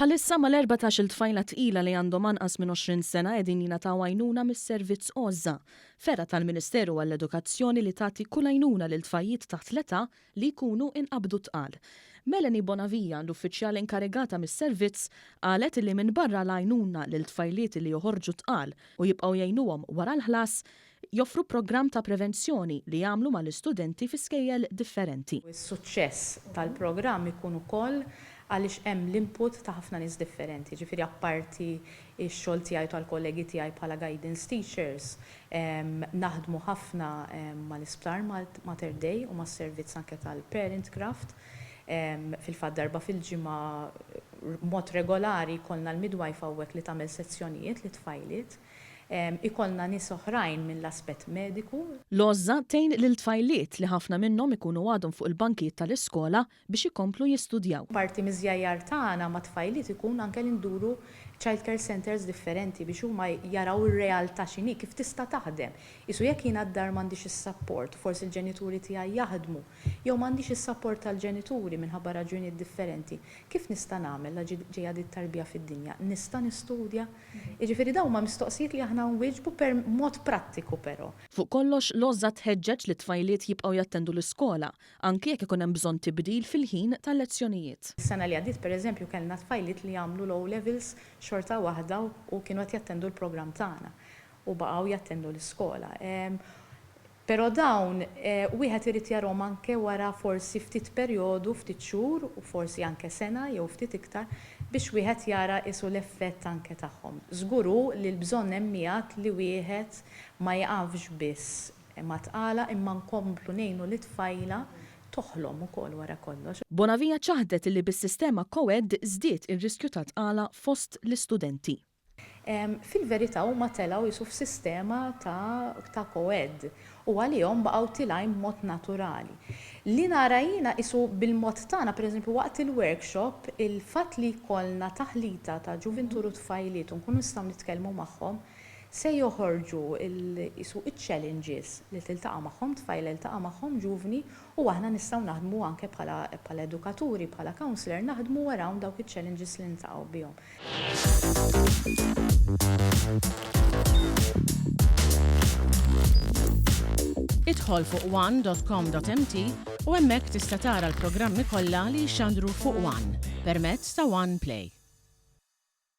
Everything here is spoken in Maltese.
Bħalissa mal-14 tfajla tqila li għandhom anqas minn 20 sena qegħdin jingħataw għajnuna mis-servizz Għożża, fera tal-Ministeru għall-Edukazzjoni li tagħti kull għajnuna lil tfajliet taħt l-età li jkunu inqabdu tqal. Melanie Bonavia, l-uffiċjal inkarigata mis-servizz, qalet li minn barra l-għajnuna lil tfajliet li joħorġu tqal u jibqgħu jgħinuhom wara l-ħlas, joffru programm ta' prevenzjoni li jagħmlu mal-istudenti fi skejjel differenti. Is-suċċess tal-programm ikun ukoll għaliex hemm l-input ta' ħafna nies differenti. Ġifieri apparti x-xogħol tiegħi tal-kollegi tiegħi bħala guidance teachers, naħdmu ħafna mal-isptar Mater Dei u mas-servizz anke tal-Parent Craft. Fil-fatt darba fil-ġimgħa mod regolari jkollna l-midwife hawnhekk li tagħmel sezzjonijiet li tfajliet. Ikollna nies oħrajn minn l-aspett mediku. L-Għożża tgħin lil tfajliet li ħafna minnhom ikunu għadhom fuq il-bankijiet tal-iskola biex ikomplu jistudjaw. Parti miż-żjajjar tagħna ma' tfajliet ikun anke li nduru child care centers differenti biex huma jaraw ir-realtà x'inhi kif tista' taħdem. Isu jekk jiena d-dar m'għandix is-support, forsi l-ġenituri tiegħi jaħdmu, jew m'għandix is-support tal-ġenituri minħabba raġunijiet differenti, kif nista' nagħmel la ġejja dit-tarbija fid-dinja? Nista' nistudja? Jiġifieri dawn huma mistoqsijiet li aħna nwieġbu per mod prattiku però. Fuq kollox l-Għożża tħeġġeġ li tfajliet jibqgħu jattendu l-iskola, anke jekk ikun hemm bżonn tibdil fil-ħin tal-lezzjonijiet. Is-sena li għaddiet pereżempju kellna tfajliet li jagħmlu l-levels xorta waħda u kienu qed jattendu l-programm tagħna u baqgħu jattendu l-iskola. Però dawn wieħed irid jarahom anke wara forsi ftit perjodu, ftit xhur u forsi anke sena jew ftit iktar biex wieħed jara isu l-effett anke tagħhom. Żguru li l-bżonn hemm miegħek li wieħed ma jaqafx biss ma tqala imma nkomplu ngħinu lit-tfajla toħlom ukoll wara kollox. Bonavia ċaħdet li bis-sistema qiegħed żdied ir-riskju ta' tqala fost l-istudenti. Fil-verità huma telgħu jisu f'sistema ta' qiegħed u għalihom baqgħu tilgħin b'mod naturali. Li nara jiena isu bil-mod tagħna pereżempju waqt il-workshop il-fatt li jkollna taħlita ta' ġuventur u tfajliet u nkunu nistgħu nitkellmu magħhom se joħorġu il-challenges li tiltaqa' magħhom tfajla iltaqa' magħhom ġuvni u aħna nistgħu naħdmu anke bħala edukaturi, bħala counselor naħdmu around dawk il-challenges li ntaqgħu bihom. Idħol fuq one.com.mt u hemmhekk tista' tara l-programmi kollha li jxandru fuq One permezz ta' One Play.